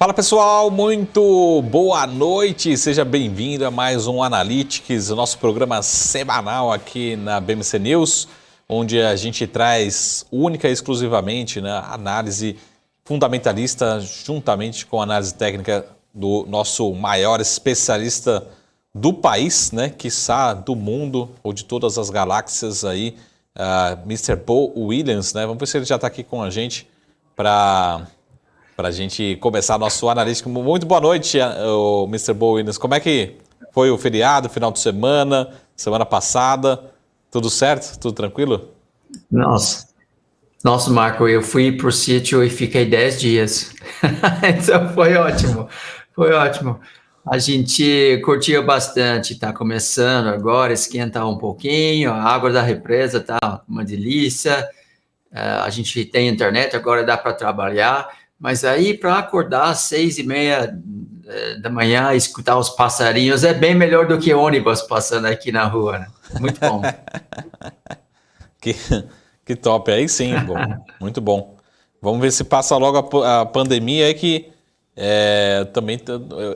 Fala pessoal, muito boa noite, seja bem-vindo a mais um Analytics, o nosso programa semanal aqui na BMC News, onde a gente traz única e exclusivamente, né, análise fundamentalista juntamente com a análise técnica do nosso maior especialista do país, né, quiçá do mundo ou de todas as galáxias aí, Mr. Bo Williams, né? Vamos ver se ele já está aqui com a gente para a gente começar nosso analítico. Muito boa noite, o Mr. Bo Williams. Como é que foi o feriado, final de semana, semana passada? Tudo certo? Tudo tranquilo? Nossa, Marco, eu fui pro sítio e fiquei 10 dias. Então foi ótimo, foi ótimo. A gente curtiu bastante, tá começando agora, esquentar um pouquinho, a água da represa tá uma delícia, a gente tem internet, agora dá para trabalhar, mas aí para acordar às 6:30 da manhã, escutar os passarinhos, é bem melhor do que ônibus passando aqui na rua, né? Muito bom. Que top, aí sim, bom, muito bom. Vamos ver se passa logo a pandemia aí que também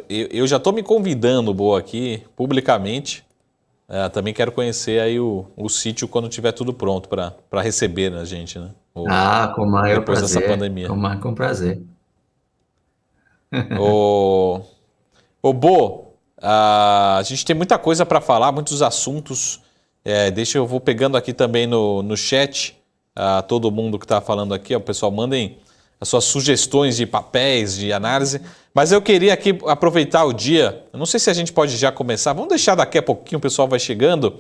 eu já estou me convidando, Boa, aqui publicamente. Também quero conhecer aí o sítio quando tiver tudo pronto para receber a gente, né? Com o maior Depois prazer, dessa pandemia. com prazer. Ô Bo, a gente tem muita coisa para falar, muitos assuntos. Eu vou pegando aqui também no chat, todo mundo que está falando aqui, o pessoal, mandem as suas sugestões de papéis, de análise. Mas eu queria aqui aproveitar o dia, eu não sei se a gente pode já começar, vamos deixar daqui a pouquinho, o pessoal vai chegando,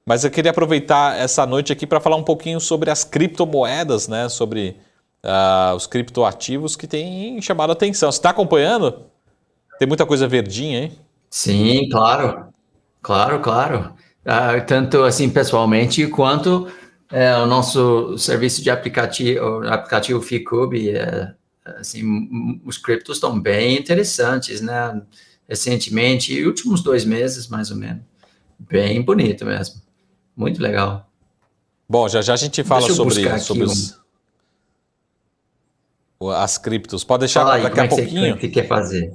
mas eu queria aproveitar essa noite aqui para falar um pouquinho sobre as criptomoedas, né? Sobre os criptoativos que têm chamado a atenção. Você está acompanhando? Tem muita coisa verdinha, hein? Sim, claro. Tanto assim pessoalmente quanto o nosso serviço de aplicativo, o aplicativo Ficube, assim, os criptos estão bem interessantes, né? Recentemente, últimos 2 meses mais ou menos, bem bonito mesmo, muito legal. Bom, já a gente fala Deixa eu sobre buscar aqui as criptos. Pode deixar Fala aí, daqui como a é que pouquinho. você quer fazer?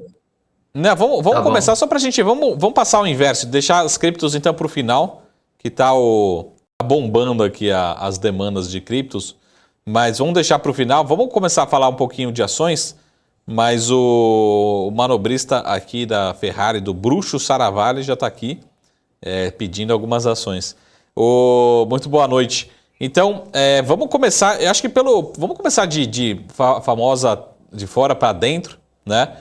Não, vamos Tá começar bom. só para a gente. Vamos passar o inverso, deixar as criptos então para o final, que tá bombando aqui as demandas de criptos. Mas vamos deixar para o final. Vamos começar a falar um pouquinho de ações. Mas o manobrista aqui da Ferrari, do Bruxo Saravalli, já está aqui pedindo algumas ações. Muito boa noite. Então, vamos começar. Eu acho que vamos começar de famosa de fora para dentro, né?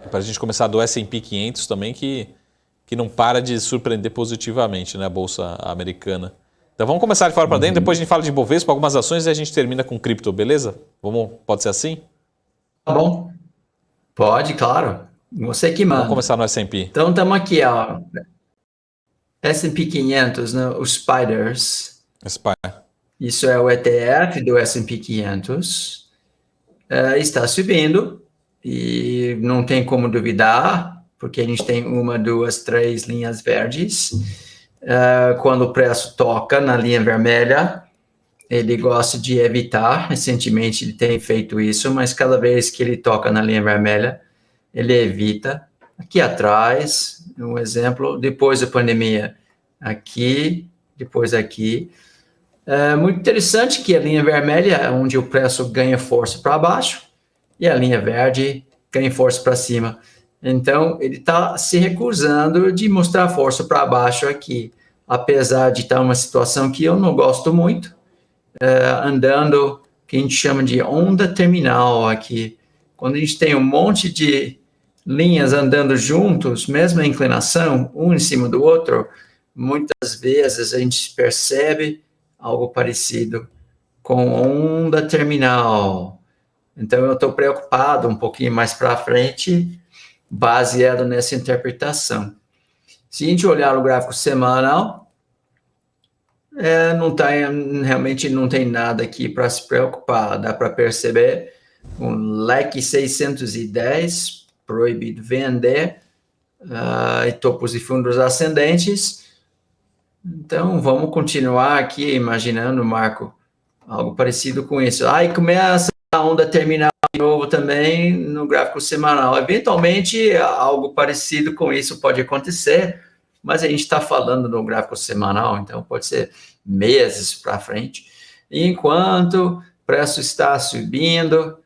Para a gente começar do S&P 500 também, que não para de surpreender positivamente, né, a Bolsa Americana. Então vamos começar de fora para dentro, depois a gente fala de Bovespa, algumas ações e a gente termina com cripto, beleza? Pode ser assim? Tá bom. Pode, claro. Você que Vamos manda. começar no S&P. Então, estamos aqui, ó. S&P 500, né? Os Spiders. Isso é o ETF do S&P 500. Está subindo e não tem como duvidar, porque a gente tem 1, 2, 3 linhas verdes. Quando o preço toca na linha vermelha, ele gosta de evitar. Recentemente ele tem feito isso, mas cada vez que ele toca na linha vermelha, ele evita. Aqui atrás, um exemplo, depois da pandemia, aqui, depois aqui. É muito interessante que a linha vermelha é onde o preço ganha força para baixo e a linha verde ganha força para cima. Então, ele está se recusando de mostrar força para baixo aqui, apesar de estar uma situação que eu não gosto muito, andando, que a gente chama de onda terminal aqui. Quando a gente tem um monte de linhas andando juntos, mesma inclinação, um em cima do outro, muitas vezes a gente percebe algo parecido com onda terminal. Então, eu estou preocupado um pouquinho mais para frente, baseado nessa interpretação. Se a gente olhar o gráfico semanal, realmente não tem nada aqui para se preocupar. Dá para perceber um leque 610, proibido vender, e topos e fundos ascendentes. Então, vamos continuar aqui imaginando, Marco, algo parecido com isso. Aí começa a onda terminal novo também no gráfico semanal. Eventualmente, algo parecido com isso pode acontecer, mas a gente está falando no gráfico semanal, então pode ser meses para frente. Enquanto o preço está subindo,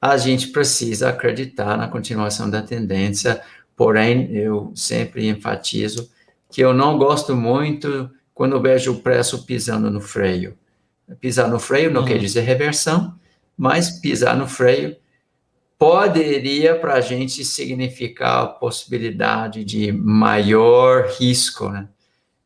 a gente precisa acreditar na continuação da tendência, porém, eu sempre enfatizo que eu não gosto muito quando eu vejo o preço pisando no freio. Pisar no freio não quer dizer reversão, mas pisar no freio poderia para a gente significar a possibilidade de maior risco, né?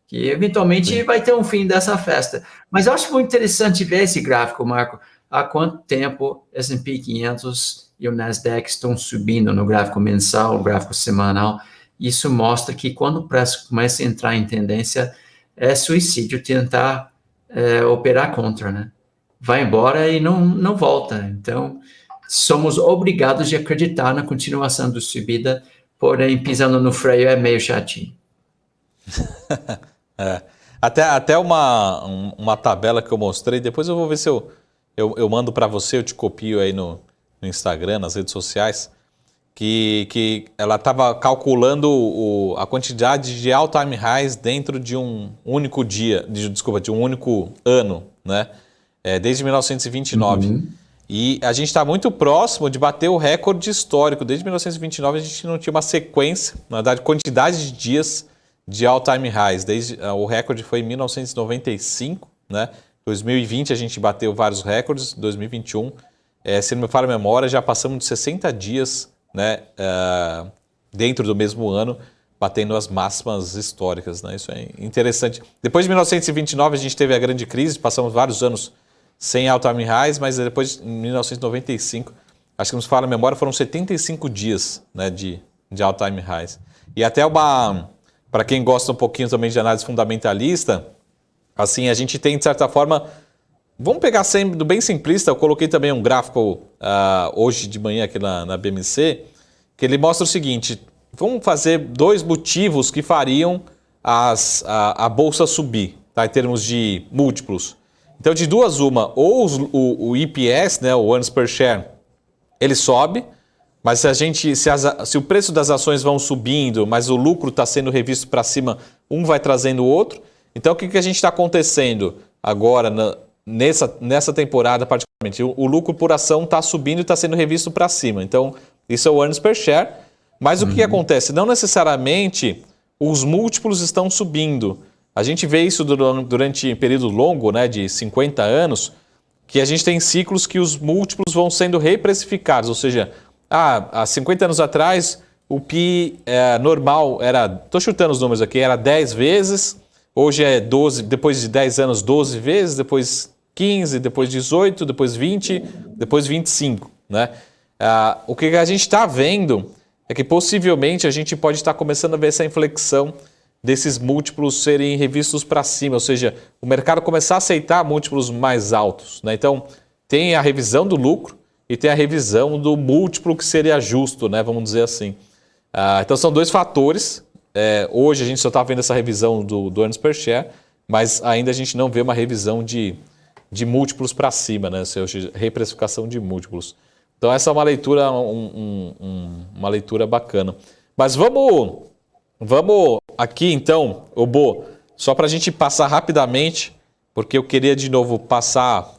Que eventualmente vai ter um fim dessa festa. Mas eu acho muito interessante ver esse gráfico, Marco. Há quanto tempo S&P 500 e o Nasdaq estão subindo no gráfico mensal, no gráfico semanal? Isso mostra que quando o preço começa a entrar em tendência, é suicídio tentar operar contra, né? Vai embora e não volta. Então, somos obrigados a acreditar na continuação da subida, porém, pisando no freio é meio chatinho. Até uma tabela que eu mostrei, depois eu vou ver se eu mando para você, eu te copio aí no Instagram, nas redes sociais, que ela estava calculando a quantidade de all-time highs dentro de um único dia, de um único ano, né? Desde 1929. E a gente está muito próximo de bater o recorde histórico. Desde 1929 a gente não tinha uma sequência, na verdade, quantidade de dias de all-time highs. O recorde foi em 1995, né? 2020 a gente bateu vários recordes, 2021, se não me falha a memória, já passamos de 60 dias, né, dentro do mesmo ano, batendo as máximas históricas, né? Isso é interessante. Depois de 1929 a gente teve a grande crise, passamos vários anos sem all-time highs, mas depois em 1995, acho que nos falha a memória, foram 75 dias, né, de all-time highs. E até para quem gosta um pouquinho também de análise fundamentalista, assim, a gente tem, de certa forma, vamos pegar sendo bem simplista, eu coloquei também um gráfico hoje de manhã aqui na BMC, que ele mostra o seguinte, vamos fazer 2 motivos que fariam a bolsa subir, tá, em termos de múltiplos. Então, de duas uma, ou o EPS, né, o earnings per share, ele sobe, mas se o preço das ações vão subindo, mas o lucro está sendo revisto para cima, um vai trazendo o outro. Então, o que a gente está acontecendo agora, nessa temporada particularmente? O lucro por ação está subindo e está sendo revisto para cima. Então, isso é o earnings per share. Mas o que acontece? Não necessariamente os múltiplos estão subindo. A gente vê isso durante um período longo, né, de 50 anos, que a gente tem ciclos que os múltiplos vão sendo reprecificados, ou seja, há 50 anos atrás o PI normal era, estou chutando os números aqui, era 10 vezes, hoje é 12, depois de 10 anos 12 vezes, depois 15, depois 18, depois 20, depois 25, né? O que a gente está vendo é que possivelmente a gente pode estar começando a ver essa inflexão desses múltiplos serem revistos para cima, ou seja, o mercado começar a aceitar múltiplos mais altos, né? Então, tem a revisão do lucro e tem a revisão do múltiplo que seria justo, né? Vamos dizer assim. Então, são 2 fatores. Hoje a gente só está vendo essa revisão do earnings per share, mas ainda a gente não vê uma revisão de múltiplos para cima, né? Ou seja, reprecificação de múltiplos. Então, essa é uma leitura, uma leitura bacana. Mas vamos aqui então, Bo, só para a gente passar rapidamente, porque eu queria de novo passar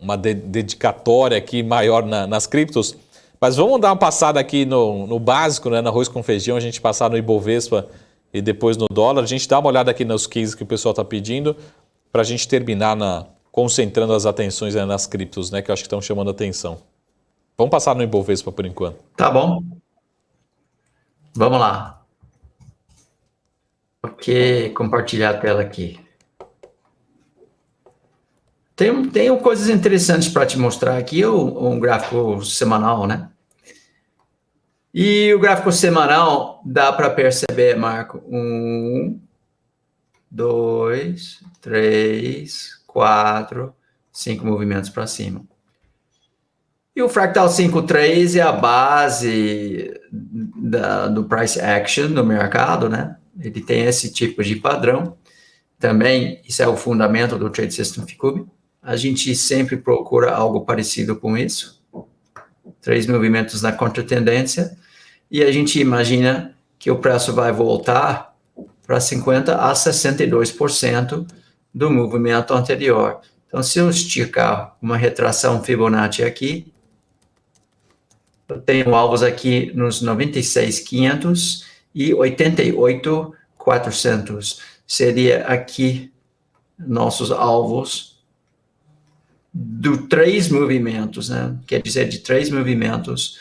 uma dedicatória aqui maior nas criptos, mas vamos dar uma passada aqui no básico, né, no arroz com feijão, a gente passar no Ibovespa e depois no dólar, a gente dá uma olhada aqui nos cases que o pessoal está pedindo, para a gente terminar concentrando as atenções nas criptos, né, que eu acho que estão chamando a atenção. Vamos passar no Ibovespa por enquanto. Tá bom. Vamos lá. Ok, compartilhar a tela aqui. Tenho coisas interessantes para te mostrar aqui, um gráfico semanal, né? E o gráfico semanal dá para perceber, Marco, 1, 2, 3, 4, 5 movimentos para cima. E o Fractal 5.3 é a base do price action no mercado, né? Ele tem esse tipo de padrão. Também, isso é o fundamento do Trade System Ficube. A gente sempre procura algo parecido com isso. 3 movimentos na contratendência, e a gente imagina que o preço vai voltar para 50% a 62% do movimento anterior. Então, se eu esticar uma retração Fibonacci aqui, eu tenho alvos aqui nos 96.500 e 88.400. Seria aqui nossos alvos do 3 movimentos, né? Quer dizer, de 3 movimentos.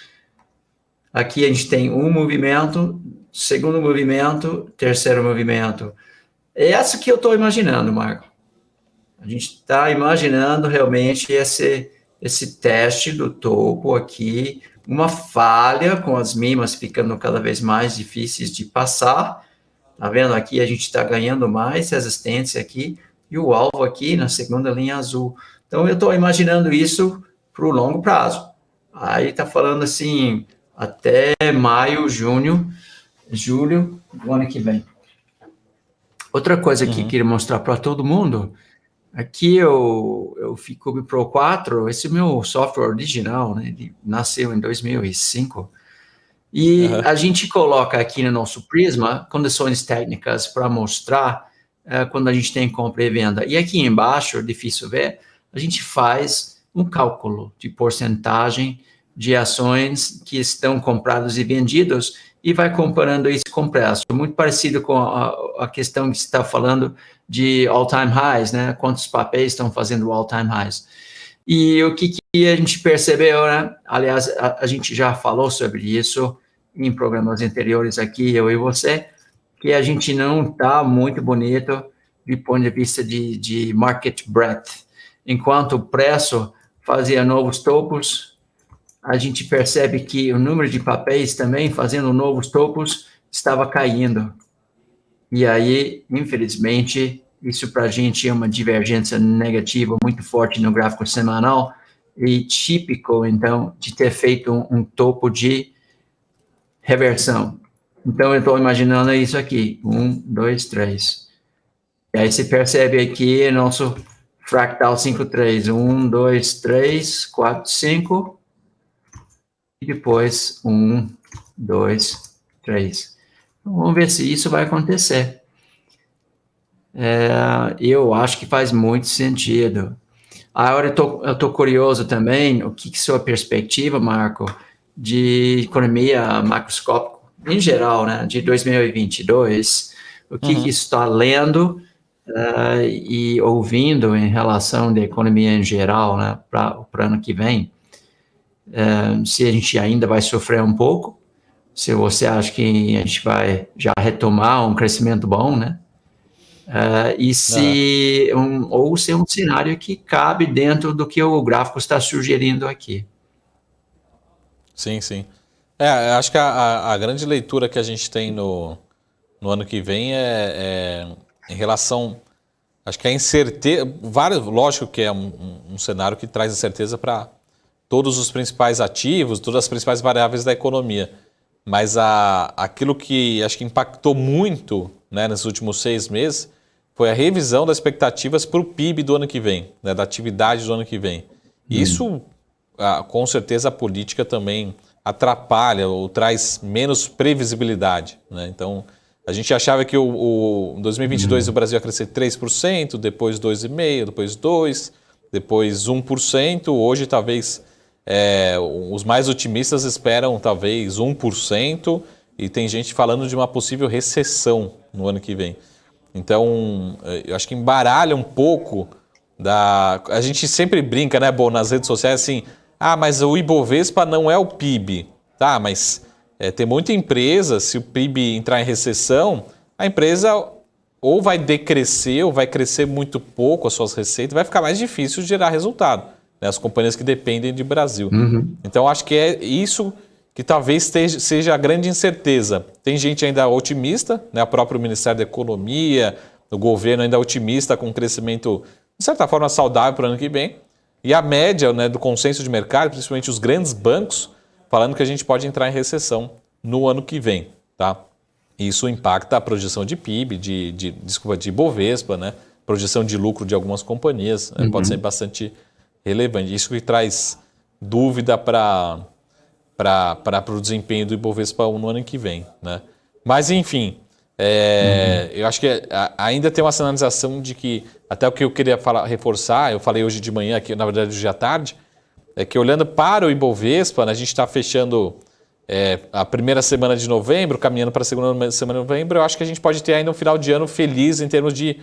Aqui a gente tem um movimento, segundo movimento, terceiro movimento. É essa que eu estou imaginando, Marco. A gente está imaginando realmente esse teste do topo aqui, uma falha com as mínimas ficando cada vez mais difíceis de passar. Tá vendo? Aqui a gente está ganhando mais resistência aqui, e o alvo aqui na segunda linha azul. Então, eu estou imaginando isso para o longo prazo. Aí está falando assim, até maio, julho do ano que vem. Outra coisa que eu queria mostrar para todo mundo, aqui eu Ficube Pro 4, esse é o meu software original, né? Ele nasceu em 2005. E a gente coloca aqui no nosso Prisma condições técnicas para mostrar quando a gente tem compra e venda. E aqui embaixo, difícil ver, a gente faz um cálculo de porcentagem de ações que estão compradas e vendidas e vai comparando isso com o preço. Muito parecido com a questão que você está falando de all-time highs, né? Quantos papéis estão fazendo all-time highs. E o que a gente percebeu, né? Aliás, a gente já falou sobre isso em programas anteriores aqui, eu e você, que a gente não está muito bonito do ponto de vista de market breadth. Enquanto o preço fazia novos topos, a gente percebe que o número de papéis também fazendo novos topos estava caindo. E aí, infelizmente, isso para a gente é uma divergência negativa muito forte no gráfico semanal e típico, então, de ter feito um topo de reversão. Então, eu estou imaginando isso aqui. 1, 2, 3. E aí você percebe aqui nosso fractal 5-3. 1, 2, 3, 4, 5. E depois 1, 2, 3. Então, vamos ver se isso vai acontecer. Eu acho que faz muito sentido. Agora, eu tô curioso também, o que é sua perspectiva, Marco, de economia macroscópica, em geral, né, de 2022, o que isso está lendo e ouvindo em relação da economia em geral, né, para o ano que vem, se a gente ainda vai sofrer um pouco, se você acha que a gente vai já retomar um crescimento bom, né, e se ou se é um cenário que cabe dentro do que o gráfico está sugerindo aqui. Sim, sim. Acho que a grande leitura que a gente tem no ano que vem é em relação... Acho que a incerteza... Lógico que é um cenário que traz incerteza para todos os principais ativos, todas as principais variáveis da economia. Mas aquilo que acho que impactou muito, né, nesses últimos 6 meses foi a revisão das expectativas para o PIB do ano que vem, né, da atividade do ano que vem. Isso, com certeza, a política também atrapalha ou traz menos previsibilidade, né? Então, a gente achava que em 2022 o Brasil ia crescer 3%, depois 2,5%, depois 2%, depois 1%. Hoje, talvez, os mais otimistas esperam talvez 1%, e tem gente falando de uma possível recessão no ano que vem. Então, eu acho que embaralha um pouco a gente sempre brinca, né, Bom, nas redes sociais, assim, mas o Ibovespa não é o PIB. Tá, mas tem muita empresa, se o PIB entrar em recessão, a empresa ou vai decrescer ou vai crescer muito pouco as suas receitas, vai ficar mais difícil de gerar resultado, né, as companhias que dependem de Brasil. Então, acho que é isso que talvez seja a grande incerteza. Tem gente ainda otimista, né? O próprio Ministério da Economia, o governo ainda otimista com um crescimento, de certa forma, saudável para o ano que vem. E a média, né, do consenso de mercado, principalmente os grandes bancos, falando que a gente pode entrar em recessão no ano que vem. Tá? Isso impacta a projeção de PIB, de Ibovespa, né? Projeção de lucro de algumas companhias, pode ser bastante relevante. Isso que traz dúvida para para o desempenho do Ibovespa no ano que vem, né? Mas, enfim, eu acho que ainda tem uma sinalização de que, até o que eu queria reforçar, eu falei hoje de manhã, aqui, na verdade hoje à tarde, é que olhando para o Ibovespa, né, a gente está fechando a primeira semana de novembro, caminhando para a segunda semana de novembro, eu acho que a gente pode ter ainda um final de ano feliz em termos de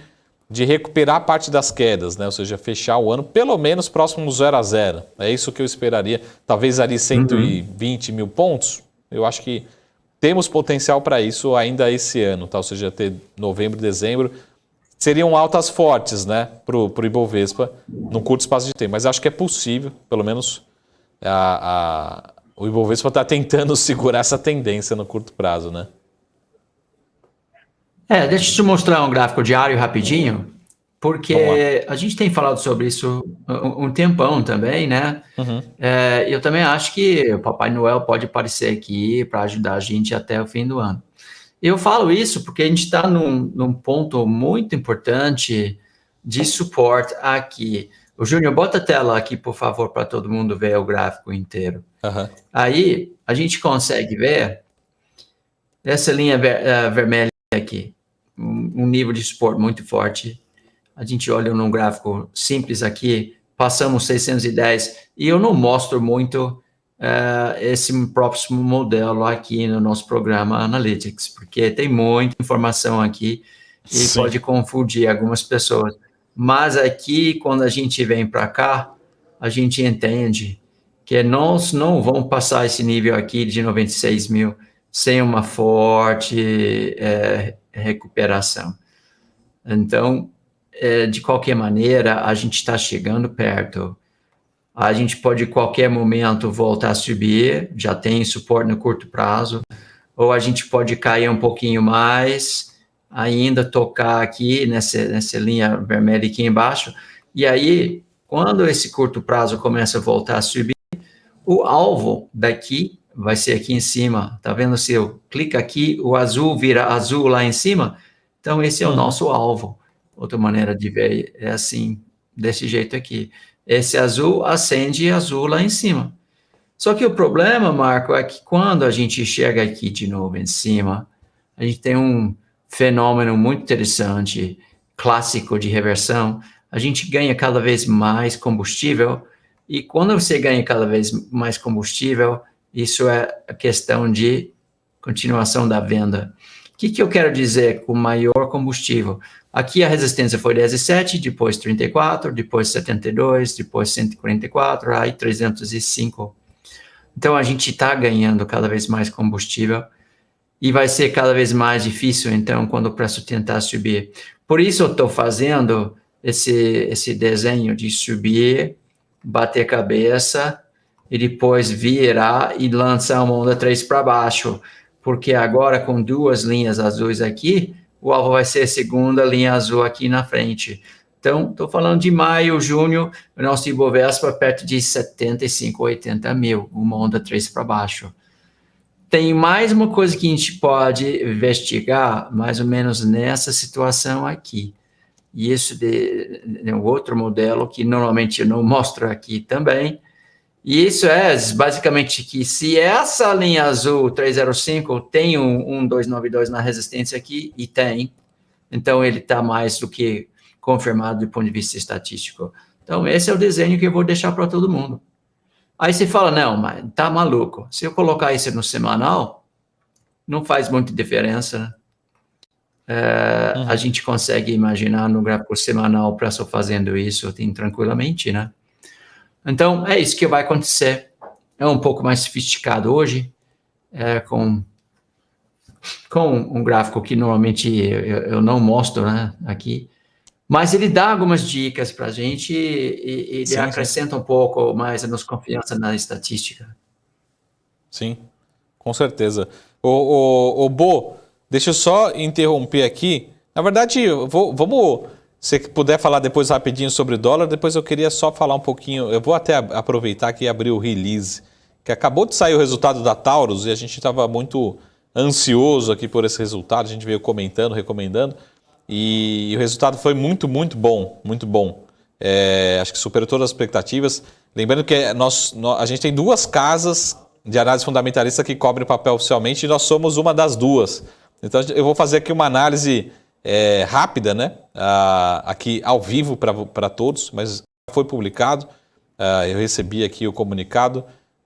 recuperar parte das quedas, né? Ou seja, fechar o ano pelo menos próximo do 0 a 0. É isso que eu esperaria. Talvez ali 120 mil pontos. Eu acho que temos potencial para isso ainda esse ano, tá? Ou seja, ter novembro, dezembro. Seriam altas fortes, né, para o Ibovespa num curto espaço de tempo. Mas acho que é possível, pelo menos o Ibovespa está tentando segurar essa tendência no curto prazo, né? Deixa eu te mostrar um gráfico diário rapidinho, porque a gente tem falado sobre isso um tempão também, né? Eu também acho que o Papai Noel pode aparecer aqui para ajudar a gente até o fim do ano. Eu falo isso porque a gente está num ponto muito importante de suporte aqui. O Júnior, bota a tela aqui, por favor, para todo mundo ver o gráfico inteiro. Aí, a gente consegue ver essa linha vermelha aqui, um nível de suporte muito forte. A gente olha num gráfico simples aqui, passamos 610, e eu não mostro muito esse próximo modelo aqui no nosso programa Analytics, porque tem muita informação aqui e pode confundir algumas pessoas. Mas aqui, quando a gente vem para cá, a gente entende que nós não vamos passar esse nível aqui de 96 mil sem uma forte recuperação. Então, de qualquer maneira, a gente está chegando perto. A gente pode, em qualquer momento, voltar a subir, já tem suporte no curto prazo, ou a gente pode cair um pouquinho mais, ainda tocar aqui nessa linha vermelha aqui embaixo, e aí, quando esse curto prazo começa a voltar a subir, o alvo daqui vai ser aqui em cima, tá vendo? Se eu clico aqui, o azul vira azul lá em cima, então esse é o nosso alvo. Outra maneira de ver é assim, desse jeito aqui. Esse azul acende azul lá em cima. Só que o problema, Marco, é que quando a gente chega aqui de novo em cima, a gente tem um fenômeno muito interessante, clássico de reversão. A gente ganha cada vez mais combustível, e quando você ganha cada vez mais combustível, isso é a questão de continuação da venda. O que eu quero dizer com maior combustível? Aqui a resistência foi 17, depois 34, depois 72, depois 144, aí 305. Então, a gente está ganhando cada vez mais combustível e vai ser cada vez mais difícil, então, quando o preço tentar subir. Por isso, eu estou fazendo esse desenho de subir, bater cabeça e depois virar e lançar uma onda 3 para baixo, porque agora, com duas linhas azuis aqui, o alvo vai ser a segunda linha azul aqui na frente. Então, estou falando de maio, junho, o nosso Ibovespa perto de 75, 80 mil, uma onda 3 para baixo. Tem mais uma coisa que a gente pode investigar, mais ou menos nessa situação aqui. E isso de um outro modelo que normalmente eu não mostro aqui também. E isso é basicamente que se essa linha azul 305 tem um 292 na resistência aqui, e tem, então ele está mais do que confirmado do ponto de vista estatístico. Então esse é o desenho que eu vou deixar para todo mundo. Aí você fala, não, mas tá maluco. Se eu colocar isso no semanal, não faz muita diferença, né? A gente consegue imaginar no gráfico semanal o preço fazendo isso tranquilamente, né? Então, é isso que vai acontecer. É um pouco mais sofisticado hoje, com um gráfico que normalmente eu não mostro, né, aqui, mas ele dá algumas dicas para a gente e ele acrescenta um pouco mais a nossa confiança na estatística. Sim, com certeza. Bo, deixa eu só interromper aqui. Na verdade, vamos... Se você puder falar depois rapidinho sobre o dólar, depois eu queria só falar um pouquinho, eu vou até aproveitar aqui e abrir o release, que acabou de sair o resultado da Taurus e a gente estava muito ansioso aqui por esse resultado, a gente veio comentando, recomendando, e o resultado foi muito, muito bom, muito bom. Acho que superou todas as expectativas. Lembrando que a gente tem duas casas de análise fundamentalista que cobre o papel oficialmente e nós somos uma das duas. Então eu vou fazer aqui uma análise rápida, né? Aqui ao vivo para todos, mas foi publicado. Eu recebi aqui o comunicado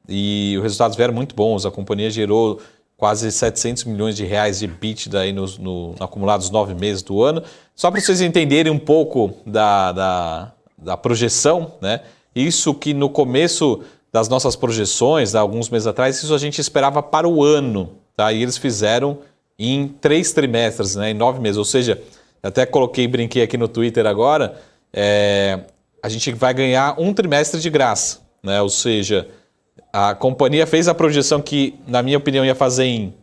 e os resultados vieram muito bons. A companhia gerou quase 700 milhões de reais de EBITDA aí no acumulados 9 meses do ano. Só para vocês entenderem um pouco da projeção, né? Isso que no começo das nossas projeções, alguns meses atrás, isso a gente esperava para o ano, tá? E eles fizeram em 3 trimestres, né? Em 9 meses. Ou seja, até brinquei aqui no Twitter agora, a gente vai ganhar um trimestre de graça, né? Ou seja, a companhia fez a projeção que, na minha opinião, ia fazer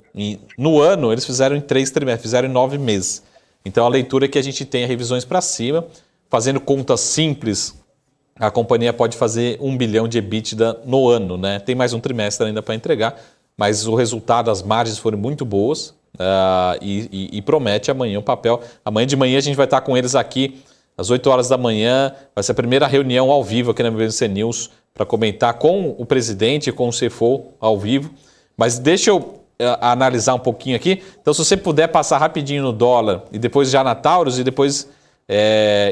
no ano, eles fizeram em 3 trimestres, fizeram em 9 meses. Então a leitura é que a gente tenha revisões para cima, fazendo contas simples, a companhia pode fazer 1 bilhão de EBITDA no ano, né? Tem mais um trimestre ainda para entregar, mas o resultado, as margens foram muito boas e promete amanhã o papel. Amanhã de manhã a gente vai estar com eles aqui às 8 horas da manhã, vai ser a primeira reunião ao vivo aqui na BBC News para comentar com o presidente e com o CFO ao vivo. Mas deixa eu analisar um pouquinho aqui. Então, se você puder passar rapidinho no dólar e depois já na Taurus e depois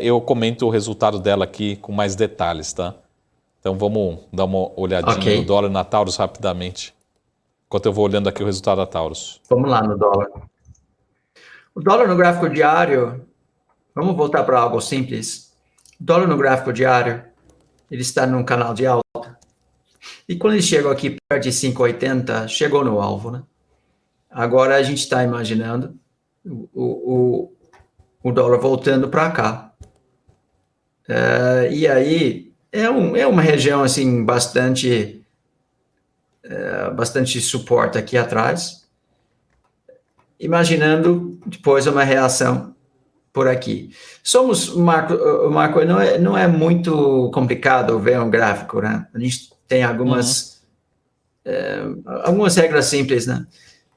eu comento o resultado dela aqui com mais detalhes, tá? Então, vamos dar uma olhadinha no dólar e na Taurus rapidamente. Enquanto eu vou olhando aqui o resultado da Taurus. Vamos lá no dólar. O dólar no gráfico diário, vamos voltar para algo simples. O dólar no gráfico diário, ele está num canal de alta. E quando ele chegou aqui perto de 5,80, chegou no alvo, né? Agora a gente está imaginando o dólar voltando para cá. E aí é uma região assim bastante suporte aqui atrás, imaginando depois uma reação por aqui. Marco, não é muito complicado ver um gráfico, né? A gente tem algumas regras simples, né?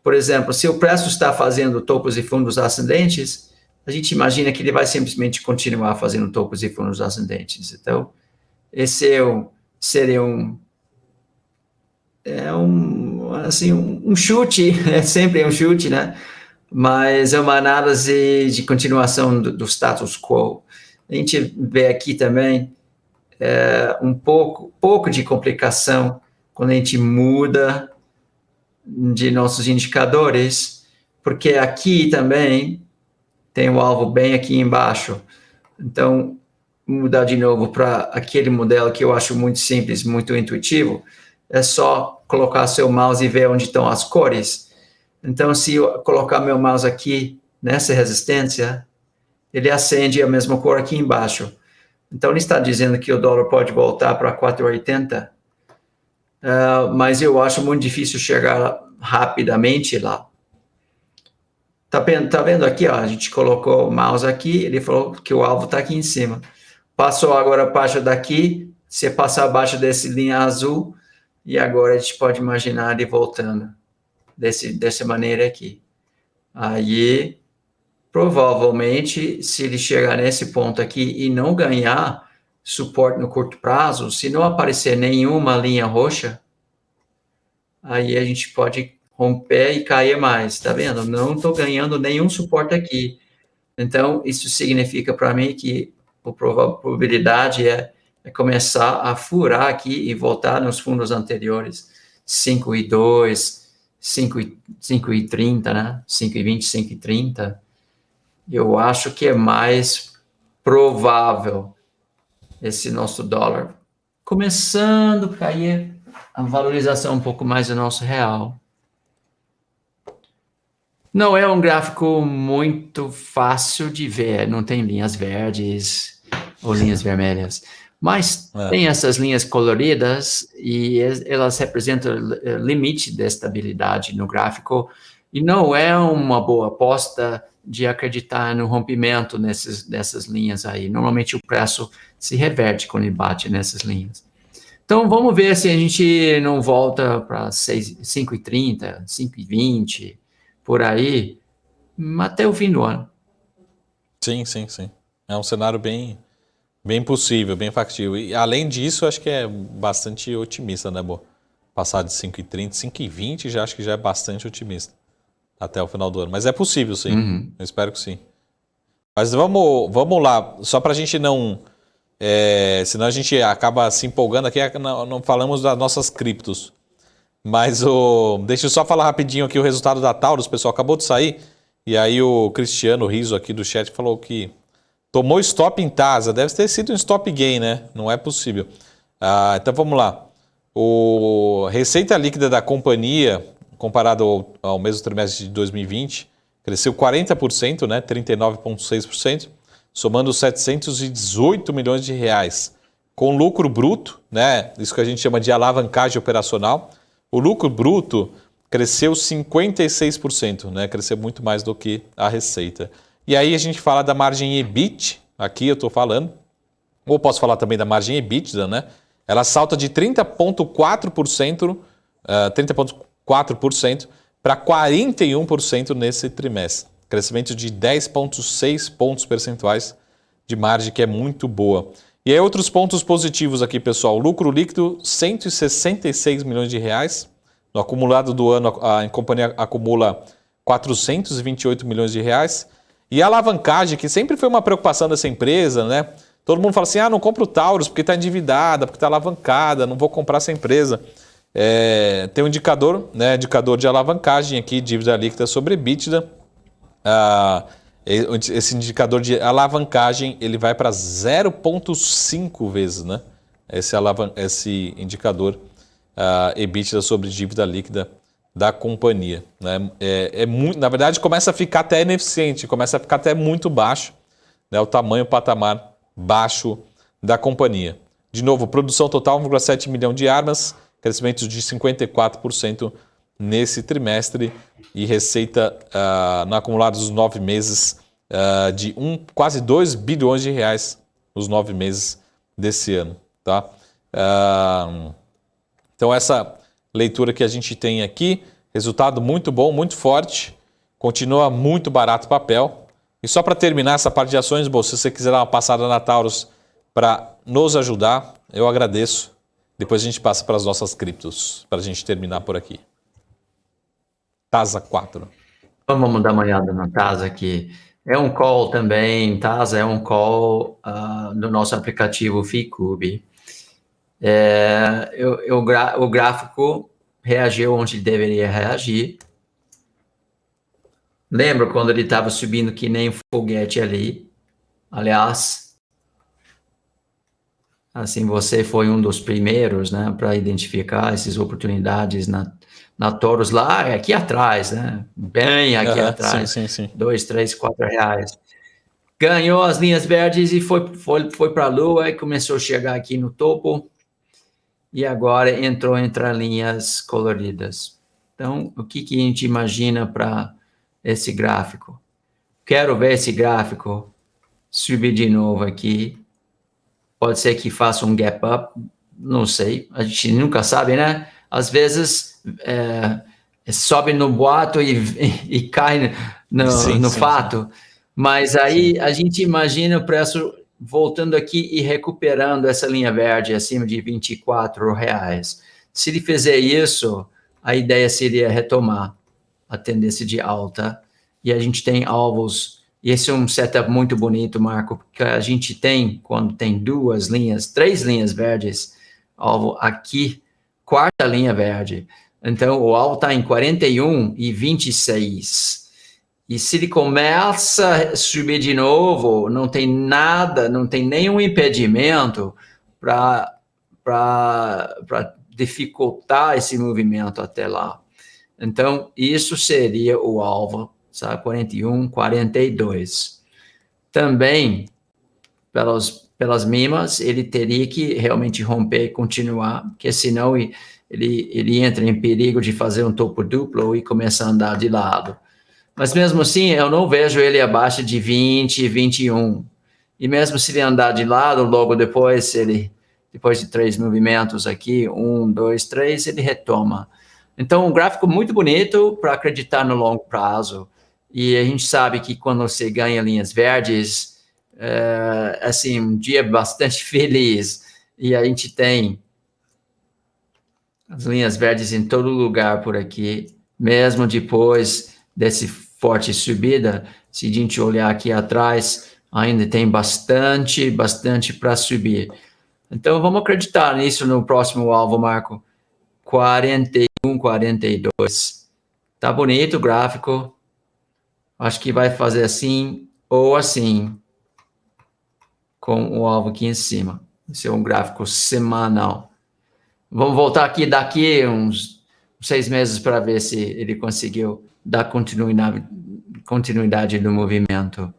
Por exemplo, se o preço está fazendo topos e fundos ascendentes, a gente imagina que ele vai simplesmente continuar fazendo topos e fundos ascendentes. Então, esse seria um chute, é sempre um chute, né? Mas é uma análise de continuação do status quo. A gente vê aqui também um pouco de complicação quando a gente muda de nossos indicadores, porque aqui também tem o alvo bem aqui embaixo. Então, mudar de novo para aquele modelo que eu acho muito simples, muito intuitivo, é só colocar seu mouse e ver onde estão as cores. Então, se eu colocar meu mouse aqui nessa resistência, ele acende a mesma cor aqui embaixo. Então, ele está dizendo que o dólar pode voltar para 4,80, mas eu acho muito difícil chegar rapidamente lá. Tá vendo aqui, ó, a gente colocou o mouse aqui, ele falou que o alvo está aqui em cima. Passou agora abaixo daqui, você passa abaixo dessa linha azul, e agora a gente pode imaginar ele voltando dessa maneira aqui. Aí, provavelmente, se ele chegar nesse ponto aqui e não ganhar suporte no curto prazo, se não aparecer nenhuma linha roxa, aí a gente pode romper e cair mais, tá vendo? Não estou ganhando nenhum suporte aqui. Então, isso significa para mim que a probabilidade é começar a furar aqui e voltar nos fundos anteriores, 5,2, 5,30, né? 5,20, 5,30. Eu acho que é mais provável esse nosso dólar começando a cair, a valorização um pouco mais do nosso real. Não é um gráfico muito fácil de ver, não tem linhas verdes ou linhas vermelhas, mas tem essas linhas coloridas e elas representam o limite de estabilidade no gráfico e não é uma boa aposta de acreditar no rompimento nessas linhas aí. Normalmente o preço se reverte quando ele bate nessas linhas. Então, vamos ver se a gente não volta para 5,30, 5,20, por aí, até o fim do ano. Sim. É um cenário bem possível, bem factível. E, além disso, acho que é bastante otimista, né, Bo? passar de 5,30, 5,20 já acho que já é bastante otimista até o final do ano. Mas é possível, sim. Eu espero que sim. Mas vamos lá, só para a gente não... senão a gente acaba se empolgando aqui, não falamos das nossas criptos. Mas deixa eu só falar rapidinho aqui o resultado da Taurus, pessoal, acabou de sair. E aí o Cristiano Riso aqui do chat falou que tomou stop em Tasa. Deve ter sido um stop gain, né? Não é possível. Então vamos lá. A receita líquida da companhia, comparado ao mesmo trimestre de 2020, cresceu 40%, né? 39,6%, somando 718 milhões de reais. Com lucro bruto, né? Isso que a gente chama de alavancagem operacional. O lucro bruto cresceu 56%, né? Cresceu muito mais do que a receita. E aí a gente fala da margem EBIT, aqui eu estou falando, ou posso falar também da margem EBITDA, né? Ela salta de 30,4% para 41% nesse trimestre. Crescimento de 10,6 pontos percentuais de margem, que é muito boa. E aí outros pontos positivos aqui, pessoal. Lucro líquido, 166 milhões de reais. No acumulado do ano, a companhia acumula 428 milhões de reais. E a alavancagem, que sempre foi uma preocupação dessa empresa, né? Todo mundo fala assim, não compro o Taurus porque está endividada, porque está alavancada, não vou comprar essa empresa. Tem um indicador, né? Indicador de alavancagem aqui, dívida líquida sobre EBITDA. Esse indicador de alavancagem ele vai para 0,5 vezes, né? Esse indicador EBITDA sobre dívida líquida da companhia, né? Na verdade, começa a ficar até ineficiente, começa a ficar até muito baixo, né? O tamanho, o patamar baixo da companhia. De novo, produção total 1,7 milhão de armas, crescimento de 54% nesse trimestre e receita no acumulado dos 9 meses de quase 2 bilhões de reais nos 9 meses desse ano. Tá? Então essa leitura que a gente tem aqui, resultado muito bom, muito forte, continua muito barato o papel. E só para terminar essa parte de ações, se você quiser dar uma passada na Taurus para nos ajudar, eu agradeço. Depois a gente passa para as nossas criptos, para a gente terminar por aqui. TASA 4. Vamos dar uma olhada na TASA aqui. É um call também, TASA é um call no nosso aplicativo Ficube. O gráfico reagiu onde deveria reagir. Lembra quando ele estava subindo que nem foguete ali? Aliás, assim, você foi um dos primeiros, né, para identificar essas oportunidades na Taurus lá, aqui atrás, né? Bem aqui atrás. Sim. 2, 3, 4 reais. Ganhou as linhas verdes e foi para a lua e começou a chegar aqui no topo. E agora entrou entre as linhas coloridas. Então, o que a gente imagina para esse gráfico? Quero ver esse gráfico subir de novo aqui. Pode ser que faça um gap up, não sei. A gente nunca sabe, né? Às vezes sobe no boato e cai no fato. Sim. Mas aí a gente imagina o preço voltando aqui e recuperando essa linha verde acima de R$24. Se ele fizer isso, a ideia seria retomar a tendência de alta. E a gente tem alvos, e esse é um setup muito bonito, Marco, porque a gente tem, quando tem 3 linhas verdes, alvo aqui, 4ª linha verde. Então, o alvo está em 41 e 26. E se ele começa a subir de novo, não tem nada, não tem nenhum impedimento para dificultar esse movimento até lá. Então, isso seria o alvo, sabe? 41, 42. Também, pelas mimas, ele teria que realmente romper e continuar, porque senão ele entra em perigo de fazer um topo duplo e começar a andar de lado. Mas mesmo assim, eu não vejo ele abaixo de 20, 21. E mesmo se ele andar de lado, logo depois de 3 movimentos aqui, 1, 2, 3, ele retoma. Então, um gráfico muito bonito para acreditar no longo prazo. E a gente sabe que quando você ganha linhas verdes, assim, um dia bastante feliz. E a gente tem as linhas verdes em todo lugar por aqui, mesmo depois desse forte subida. Se a gente olhar aqui atrás, ainda tem bastante para subir. Então, vamos acreditar nisso no próximo alvo, Marco. 41, 42. Tá bonito o gráfico. Acho que vai fazer assim ou assim, com o alvo aqui em cima. Esse é um gráfico semanal. Vamos voltar aqui daqui uns 6 meses para ver se ele conseguiu dar continuidade no movimento.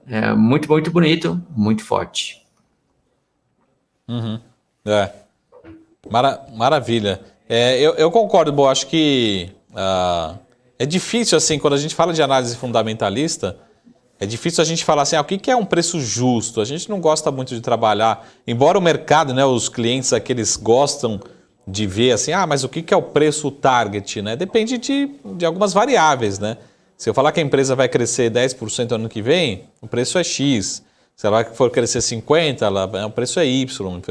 É muito, muito bonito, muito forte. Uhum. Maravilha. Eu concordo, Bo, acho que é difícil, assim, quando a gente fala de análise fundamentalista, é difícil a gente falar assim, o que é um preço justo? A gente não gosta muito de trabalhar, embora o mercado, né, os clientes aqueles gostam de ver assim, mas o que é o preço target, né? Depende de algumas variáveis, né? Se eu falar que a empresa vai crescer 10% ano que vem, o preço é X. Se ela for crescer 50%, o preço é Y.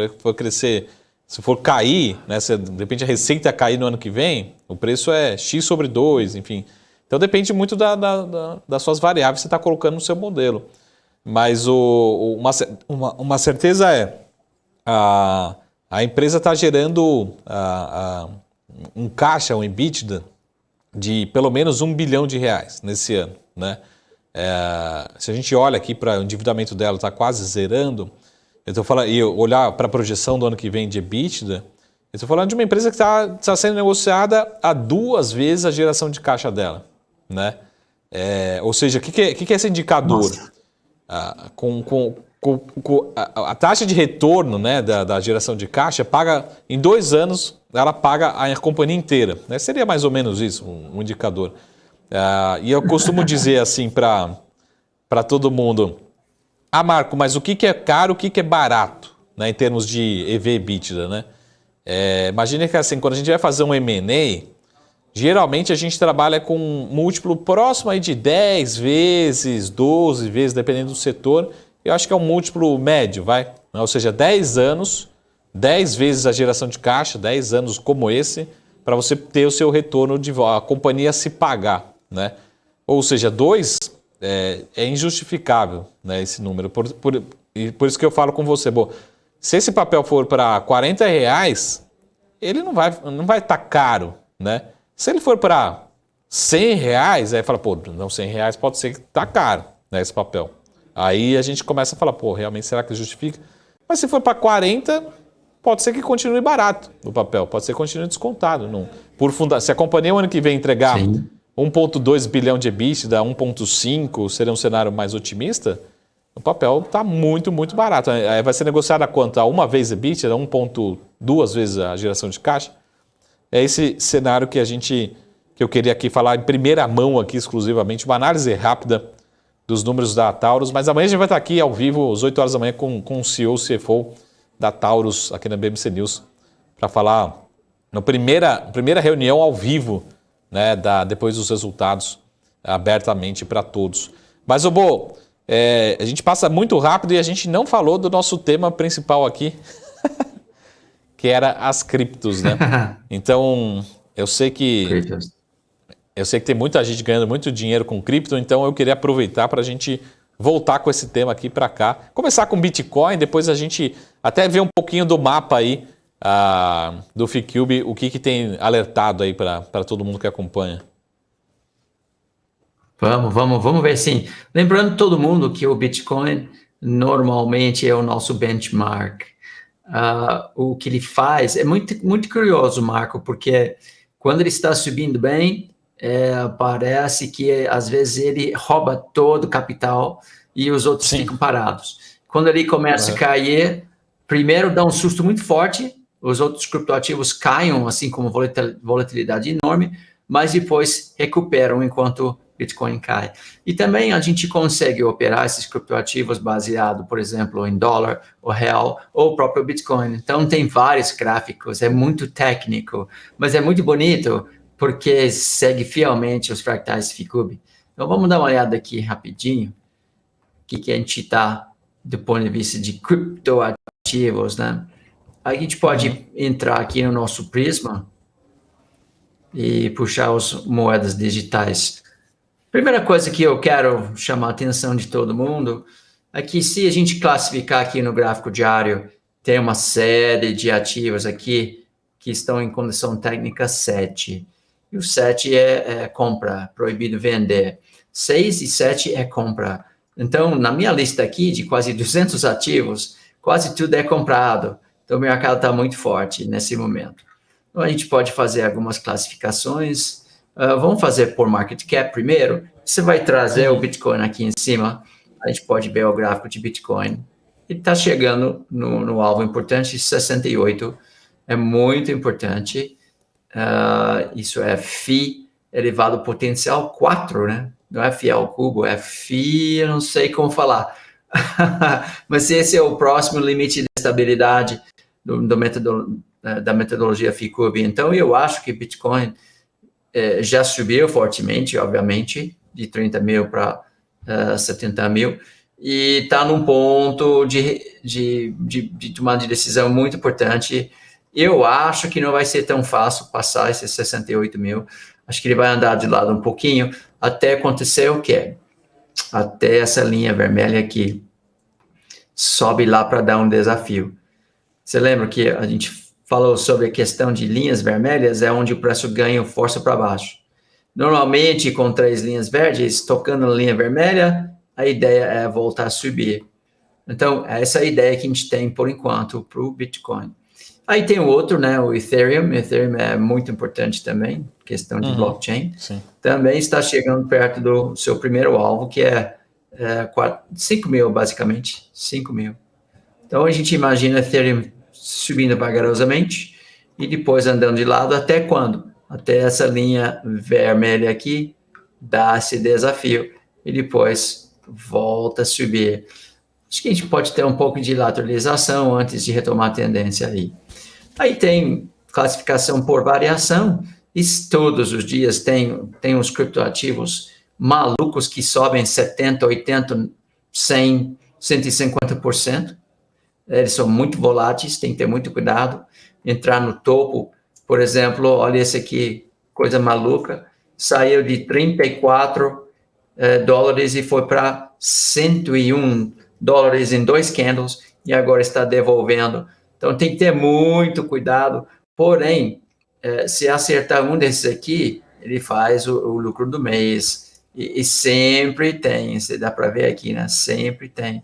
Se for cair, né, se de repente a receita cair no ano que vem, o preço é X sobre 2, enfim. Então depende muito das suas variáveis que você está colocando no seu modelo. Mas uma certeza é a empresa está gerando um caixa, um EBITDA, de pelo menos R$1 bilhão nesse ano, né? Se a gente olha aqui para o endividamento dela, está quase zerando. Eu estou falando, e olhar para a projeção do ano que vem de EBITDA, eu estou falando de uma empresa que está sendo negociada a 2 vezes a geração de caixa dela, né? Ou seja, o que é esse indicador? A taxa de retorno, né, da geração de caixa paga em 2 anos, ela paga a companhia inteira, né? Seria mais ou menos isso, um indicador. E eu costumo dizer assim para todo mundo, Marco, mas o que é caro, o que é barato, né, em termos de EV/EBITDA, né? Imagina que assim, quando a gente vai fazer um M&A, geralmente a gente trabalha com um múltiplo próximo aí de 10 vezes, 12 vezes, dependendo do setor. Eu acho que é um múltiplo médio, vai? Ou seja, 10 anos, 10 vezes a geração de caixa, 10 anos como esse, para você ter o seu retorno de a companhia se pagar, né? Ou seja, 2 é injustificável, né, esse número. Por isso que eu falo com você, se esse papel for para R$40, ele não vai estar caro, né? Se ele for para R$100, aí fala, não, R$100 pode ser que está caro, né, esse papel. Aí a gente começa a falar, realmente será que justifica? Mas se for para 40, pode ser que continue barato no papel, pode ser que continue descontado. Se a companhia o ano que vem entregar 1,2 bilhão de EBITDA, 1,5 seria um cenário mais otimista, o papel está muito, muito barato. Aí vai ser negociado a quanto? A 1 vez EBITDA, 1,2 vezes a geração de caixa? É esse cenário que eu queria aqui falar em primeira mão, aqui exclusivamente, uma análise rápida dos números da Taurus, mas amanhã a gente vai estar aqui ao vivo, às 8 horas da manhã, com o CEO, CFO da Taurus, aqui na BMC News, para falar na primeira reunião ao vivo, né, depois dos resultados, abertamente para todos. Mas, a gente passa muito rápido e a gente não falou do nosso tema principal aqui, que era as criptos, né? Então, eu sei que tem muita gente ganhando muito dinheiro com cripto, então eu queria aproveitar para a gente voltar com esse tema aqui para cá. Começar com Bitcoin, depois a gente até ver um pouquinho do mapa aí do FICUBE, o que tem alertado aí para todo mundo que acompanha. Vamos ver sim. Lembrando todo mundo que o Bitcoin normalmente é o nosso benchmark. O que ele faz é muito, muito curioso, Marco, porque quando ele está subindo bem, parece que às vezes ele rouba todo o capital e os outros ficam parados. Quando ele começa a cair, primeiro dá um susto muito forte, os outros criptoativos caem, assim como volatilidade enorme, mas depois recuperam enquanto Bitcoin cai. E também a gente consegue operar esses criptoativos baseado, por exemplo, em dólar, ou real, ou o próprio Bitcoin. Então tem vários gráficos, é muito técnico, mas é muito bonito, porque segue fielmente os fractais FICUBE. Então vamos dar uma olhada aqui rapidinho, o que a gente está do ponto de vista de criptoativos, né? a gente pode entrar aqui no nosso Prisma e puxar as moedas digitais. Primeira coisa que eu quero chamar a atenção de todo mundo é que se a gente classificar aqui no gráfico diário, tem uma série de ativos aqui que estão em condição técnica 7. E o 7 é compra, proibido vender. 6 e 7 é compra. Então, na minha lista aqui de quase 200 ativos, quase tudo é comprado. Então, o mercado está muito forte nesse momento. Então, a gente pode fazer algumas classificações. Vamos fazer por market cap primeiro. Você vai trazer o Bitcoin aqui em cima. A gente pode ver o gráfico de Bitcoin. Ele está chegando no alvo importante, 68. É muito importante. Isso é φ elevado ao potencial 4, né? Não é φ ao cubo, é φ, eu não sei como falar. Mas esse é o próximo limite de estabilidade da metodologia FICUB. Então, eu acho que Bitcoin já subiu fortemente, obviamente, de 30 mil para 70 mil, e está num ponto de tomada de decisão muito importante. Eu acho que não vai ser tão fácil passar esses 68 mil. Acho que ele vai andar de lado um pouquinho até acontecer o quê? Até essa linha vermelha aqui sobe lá para dar um desafio. Você lembra que a gente falou sobre a questão de linhas vermelhas, é onde o preço ganha força para baixo. Normalmente, com 3 linhas verdes, tocando na linha vermelha, a ideia é voltar a subir. Então, essa é a ideia que a gente tem, por enquanto, para o Bitcoin. Aí tem o outro, né, o Ethereum. Ethereum é muito importante também, questão de blockchain. Sim. Também está chegando perto do seu primeiro alvo, que é 5 mil, basicamente. 5 mil. Então, a gente imagina Ethereum subindo vagarosamente e depois andando de lado até quando? Até essa linha vermelha aqui dá esse desafio e depois volta a subir. Acho que a gente pode ter um pouco de lateralização antes de retomar a tendência aí. Aí tem classificação por variação, e todos os dias tem uns criptoativos malucos que sobem 70%, 80%, 100%, 150%. Eles são muito voláteis, tem que ter muito cuidado. Entrar no topo, por exemplo, olha esse aqui, coisa maluca, saiu de 34 dólares e foi para 101 dólares em 2 candles e agora está devolvendo. Então tem que ter muito cuidado. Porém, se acertar um desses aqui, ele faz o lucro do mês. E sempre tem, você dá para ver aqui, né? Sempre tem.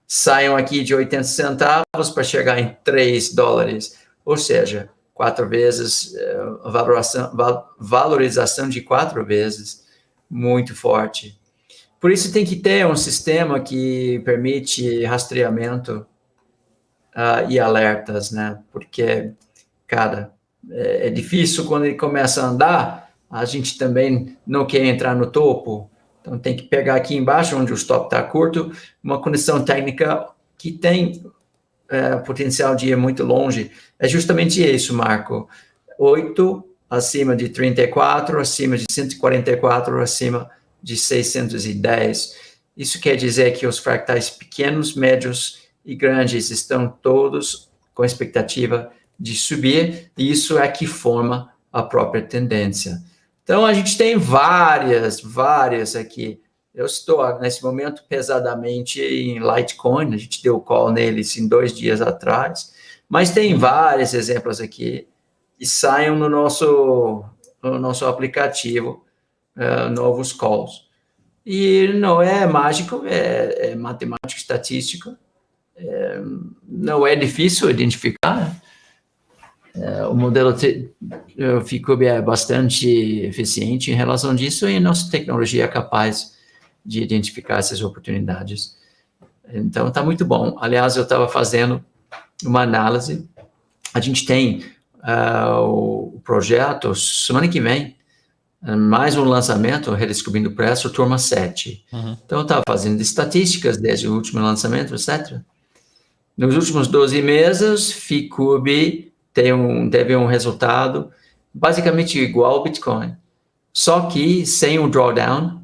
Saiam aqui de 80 centavos para chegar em 3 dólares. Ou seja, 4 vezes, valorização de 4 vezes, muito forte. Por isso tem que ter um sistema que permite rastreamento e alertas, né? Porque, cara, é difícil quando ele começa a andar, a gente também não quer entrar no topo. Então, tem que pegar aqui embaixo, onde o stop está curto, uma condição técnica que tem potencial de ir muito longe. É justamente isso, Marco. 8 acima de 34, acima de 144, acima de 610. Isso quer dizer que os fractais pequenos, médios e grandes estão todos com expectativa de subir, e isso é que forma a própria tendência. Então, a gente tem várias aqui. Eu estou, nesse momento, pesadamente em Litecoin. A gente deu call neles em 2 dias atrás. Mas tem vários exemplos aqui que saiam no nosso aplicativo, novos calls. E não é mágico, é matemática estatística. Não é difícil identificar. O modelo FICUB é bastante eficiente em relação disso e a nossa tecnologia é capaz de identificar essas oportunidades. Então, está muito bom. Aliás, eu estava fazendo uma análise. A gente tem o projeto, semana que vem, mais um lançamento, Redescobrindo o Preço, turma 7. Então, eu estava fazendo estatísticas desde o último lançamento, etc. Nos últimos 12 meses, FICUB teve um resultado basicamente igual ao Bitcoin, só que sem o drawdown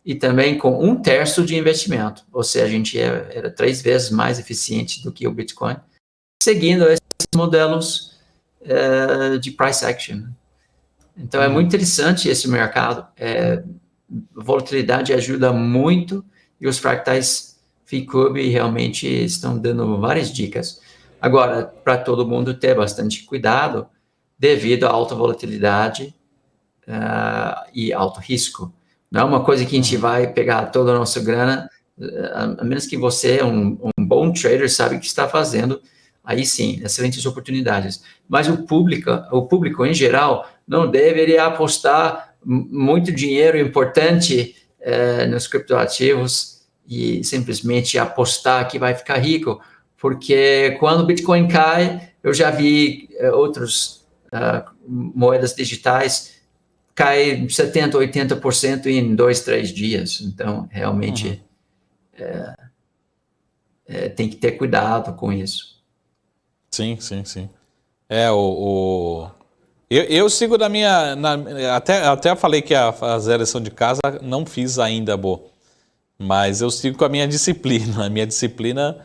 e também com 1/3 de investimento, ou seja, a gente era 3 vezes mais eficiente do que o Bitcoin, seguindo esse modelos de price action. Então, é muito interessante esse mercado. Volatilidade ajuda muito e os fractais FICUB realmente estão dando várias dicas. Agora, para todo mundo ter bastante cuidado devido à alta volatilidade e alto risco. Não é uma coisa que a gente vai pegar toda a nossa grana, a menos que você é um bom trader, sabe o que está fazendo, aí sim, excelentes oportunidades. Mas o público em geral não deveria apostar muito dinheiro importante nos criptoativos e simplesmente apostar que vai ficar rico, porque quando o Bitcoin cai, eu já vi outras moedas digitais cai 70%, 80% em 2, 3 dias. Então, realmente, tem que ter cuidado com isso. Sim. Eu sigo na minha... até falei que a fazer a lição de casa não fiz ainda, mas eu sigo com a minha disciplina. A minha disciplina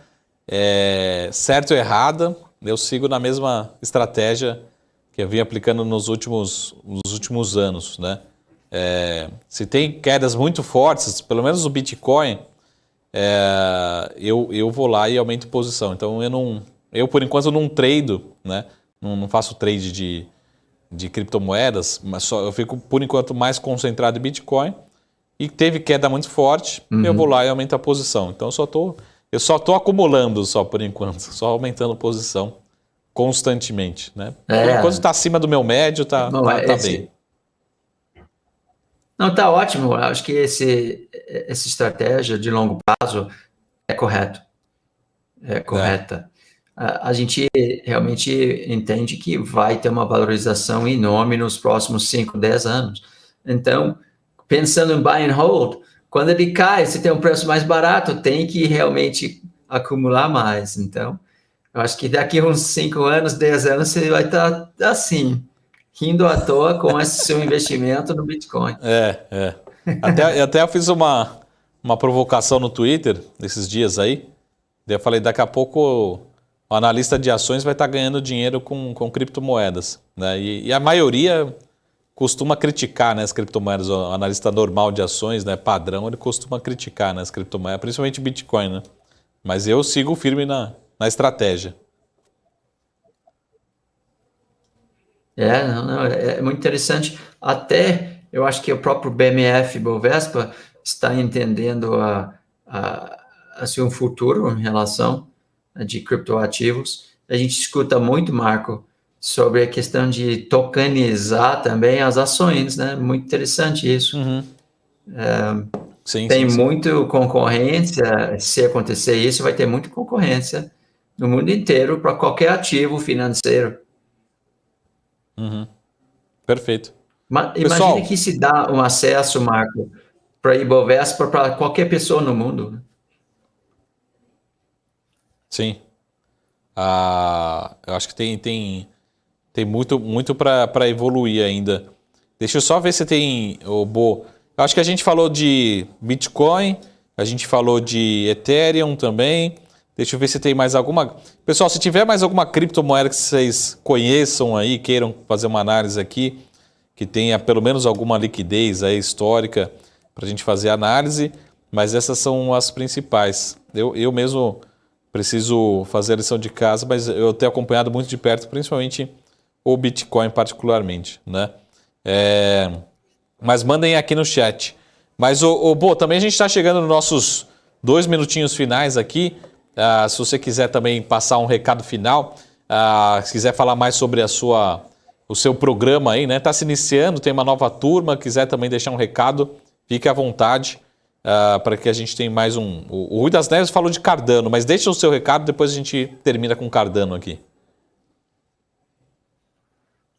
é certo ou errada, eu sigo na mesma estratégia que eu vim aplicando nos últimos anos, né? Se tem quedas muito fortes, pelo menos o Bitcoin, eu vou lá e aumento posição. Então eu por enquanto não trado, né? Não faço trade de criptomoedas, mas eu fico por enquanto mais concentrado em Bitcoin. E teve queda muito forte, eu vou lá e aumento a posição. Então eu só tô acumulando só por enquanto, só aumentando a posição constantemente, né? Por enquanto está acima do meu médio, tá bem. Não, tá ótimo. Acho que essa estratégia de longo prazo é correta. A gente realmente entende que vai ter uma valorização enorme nos próximos 5, 10 anos. Então, pensando em buy and hold, quando ele cai, se tem um preço mais barato, tem que realmente acumular mais. Então, eu acho que daqui a uns 5 anos, 10 anos, você vai estar assim, rindo à toa com esse seu investimento no Bitcoin. Até eu fiz uma provocação no Twitter esses dias aí. Daí eu falei, daqui a pouco o analista de ações vai estar ganhando dinheiro com criptomoedas, né? E a maioria costuma criticar, né, as criptomoedas. O analista normal de ações, né, padrão, ele costuma criticar, né, as criptomoedas, principalmente Bitcoin, né? Mas eu sigo firme na estratégia. É muito interessante. Até eu acho que o próprio BMF Bovespa está entendendo assim, um futuro em relação de criptoativos. A gente escuta muito, Marco, sobre a questão de tokenizar também as ações, né? Muito interessante isso. Tem muita concorrência. Se acontecer isso, vai ter muita concorrência no mundo inteiro para qualquer ativo financeiro. Perfeito. Imagina que se dá um acesso, Marco, para Ibovespa para qualquer pessoa no mundo. Sim. Eu acho que tem muito para evoluir ainda. Deixa eu só ver se tem... Eu acho que a gente falou de Bitcoin, a gente falou de Ethereum também. Deixa eu ver se tem mais alguma... Pessoal, se tiver mais alguma criptomoeda que vocês conheçam aí, queiram fazer uma análise aqui, que tenha pelo menos alguma liquidez aí histórica para a gente fazer análise, mas essas são as principais. Eu mesmo preciso fazer a lição de casa, mas eu tenho acompanhado muito de perto, principalmente o Bitcoin particularmente, né? Mas mandem aqui no chat. Mas, também a gente está chegando nos nossos 2 minutinhos finais aqui. Se você quiser também passar um recado final, se quiser falar mais sobre o seu programa aí, né? Está se iniciando, tem uma nova turma, quiser também deixar um recado, fique à vontade para que a gente tenha mais um... O Rui das Neves falou de Cardano, mas deixa o seu recado, depois a gente termina com Cardano aqui.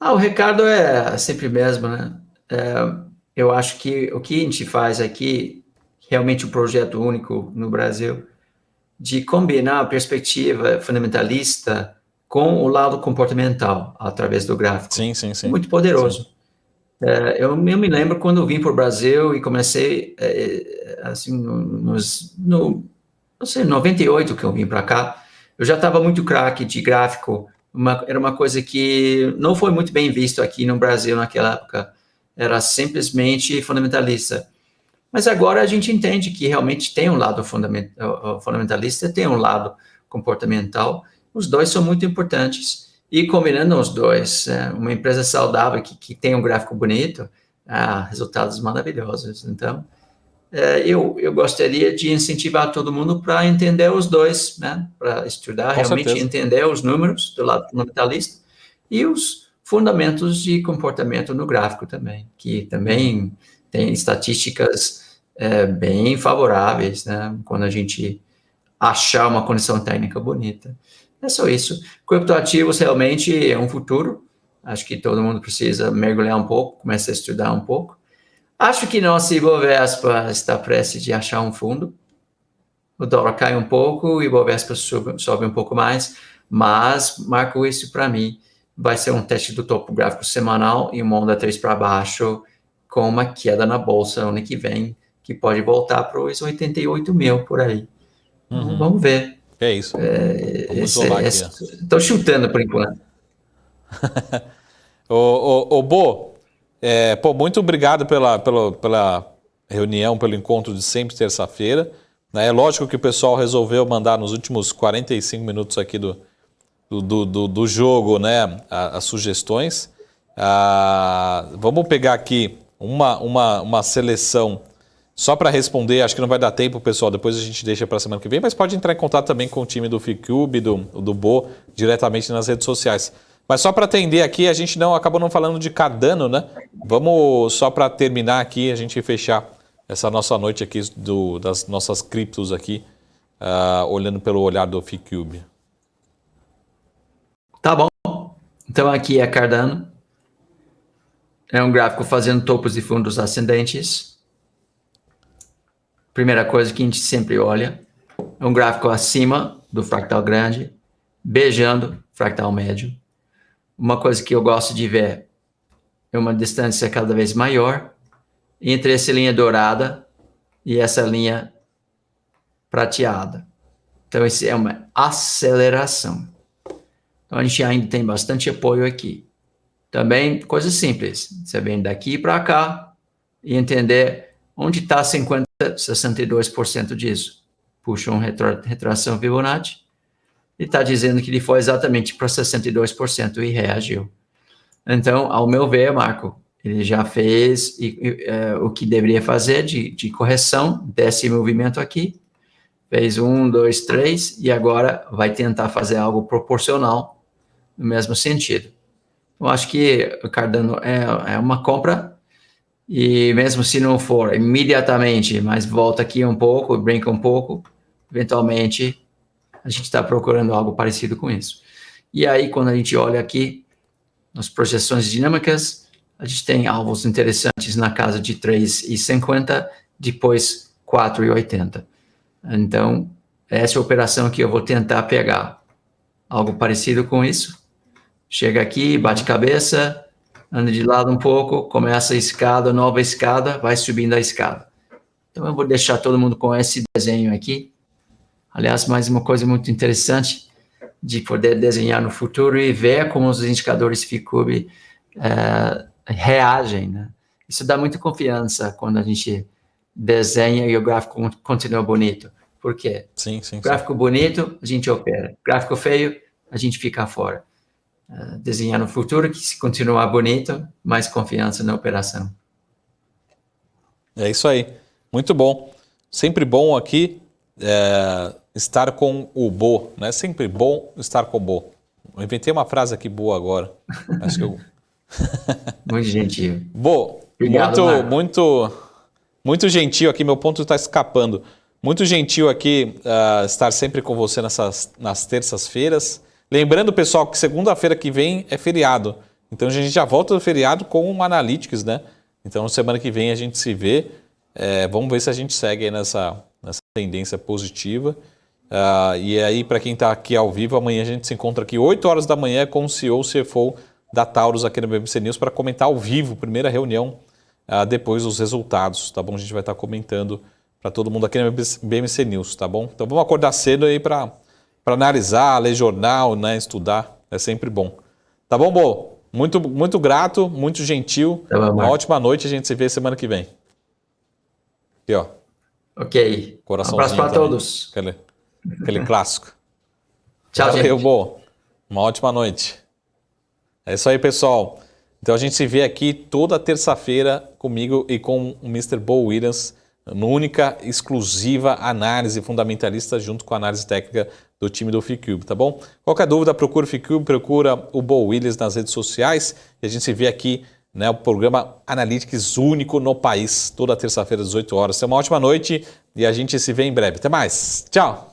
O recado é sempre mesmo, né? Eu acho que o que a gente faz aqui, realmente um projeto único no Brasil, de combinar a perspectiva fundamentalista com o lado comportamental, através do gráfico. Sim. É muito poderoso. Eu me lembro quando eu vim para o Brasil e comecei, assim, não sei, 98 que eu vim para cá, eu já estava muito craque de gráfico Era uma coisa que não foi muito bem visto aqui no Brasil naquela época. Era simplesmente fundamentalista. Mas agora a gente entende que realmente tem um lado fundamentalista, tem um lado comportamental. Os dois são muito importantes. E combinando os dois, uma empresa saudável que tem um gráfico bonito, resultados maravilhosos. Então, eu gostaria de incentivar todo mundo para entender os dois, né? Para estudar, Com realmente certeza. entender os números do lado fundamentalista e os fundamentos de comportamento no gráfico também, que também tem estatísticas bem favoráveis, né? Quando a gente achar uma condição técnica bonita. É só isso. Criptoativos realmente é um futuro. Acho que todo mundo precisa mergulhar um pouco, começar a estudar um pouco. Acho que nossa Ibovespa está prestes de achar um fundo. O dólar cai um pouco, o Ibovespa sobe um pouco mais, mas marco isso para mim. Vai ser um teste do topo gráfico semanal e uma onda 3 para baixo, com uma queda na bolsa ano que vem, que pode voltar para os 88 mil por aí. Então, vamos ver. É isso. Vamos isolar aqui. Estou chutando por enquanto. Bo, muito obrigado pela reunião, pelo encontro de sempre terça-feira. É lógico que o pessoal resolveu mandar nos últimos 45 minutos aqui do jogo, né, as sugestões. Vamos pegar aqui uma seleção só para responder. Acho que não vai dar tempo, pessoal. Depois a gente deixa para a semana que vem, mas pode entrar em contato também com o time do FICUB, do Bo, diretamente nas redes sociais. Mas só para atender aqui, a gente acabou não falando de Cardano, né? Vamos só para terminar aqui, a gente fechar essa nossa noite aqui das nossas criptos aqui, olhando pelo olhar do FICUB. Tá bom. Então aqui é Cardano. É um gráfico fazendo topos e fundos ascendentes. Primeira coisa que a gente sempre olha. É um gráfico acima do fractal grande, beijando fractal médio. Uma coisa que eu gosto de ver é uma distância cada vez maior entre essa linha dourada e essa linha prateada. Então, isso é uma aceleração. Então, a gente ainda tem bastante apoio aqui. Também, coisa simples. Você vem daqui para cá e entender onde está 62% disso. Puxa uma retração Fibonacci e está dizendo que ele foi exatamente para 62% e reagiu. Então, ao meu ver, Marco, ele já fez o que deveria fazer de correção desse movimento aqui. Fez 1, 2, 3 e agora vai tentar fazer algo proporcional no mesmo sentido. Eu acho que o Cardano é uma compra e mesmo se não for imediatamente, mas volta aqui um pouco, brinca um pouco, eventualmente a gente está procurando algo parecido com isso. E aí, quando a gente olha aqui, nas projeções dinâmicas, a gente tem alvos interessantes na casa de 3,50, depois 4,80. Então, essa é a operação que eu vou tentar pegar. Algo parecido com isso. Chega aqui, bate cabeça, anda de lado um pouco, começa a escada, nova escada, vai subindo a escada. Então, eu vou deixar todo mundo com esse desenho aqui. Aliás, mais uma coisa muito interessante de poder desenhar no futuro e ver como os indicadores FICUB reagem, né? Isso dá muita confiança quando a gente desenha e o gráfico continua bonito. Por quê? Sim. Gráfico bonito, a gente opera. Gráfico feio, a gente fica fora. Desenhar no futuro, que se continuar bonito, mais confiança na operação. É isso aí. Muito bom. Sempre bom aqui estar com o Bo, né? Sempre bom estar com o Bo. Eu inventei uma frase aqui boa agora. Acho que eu... Muito gentil. Bo, obrigado, muito gentil aqui. Meu ponto está escapando. Muito gentil aqui estar sempre com você nas terças-feiras. Lembrando, pessoal, que segunda-feira que vem é feriado. Então a gente já volta do feriado com um Analytics, né? Então semana que vem a gente se vê. Vamos ver se a gente segue aí nessa tendência positiva. E aí, para quem está aqui ao vivo, amanhã a gente se encontra aqui 8 horas da manhã com o CEO, CFO da Taurus aqui no BMC News para comentar ao vivo, primeira reunião, depois dos resultados, tá bom? A gente vai estar comentando para todo mundo aqui no BMC News, tá bom? Então vamos acordar cedo aí para analisar, ler jornal, né, estudar É sempre bom. Tá bom, Bo? Muito, muito grato, muito gentil. Tá bom, uma ótima noite, a gente se vê semana que vem. Aqui, ó. Ok. Coraçãozinho Um abraço para também. todos. Aquele clássico. Tchau, Valeu, gente. Bo. Uma ótima noite. É isso aí, pessoal. Então a gente se vê aqui toda terça-feira comigo e com o Mr. Bo Williams, no única, exclusiva análise fundamentalista junto com a análise técnica do time do FICUBE, tá bom? Qualquer dúvida, procura o FICUBE, procura o Bo Williams nas redes sociais e a gente se vê aqui, né, o programa Analytics único no país, toda terça-feira às 18 horas. Tenha uma ótima noite e a gente se vê em breve. Até mais. Tchau!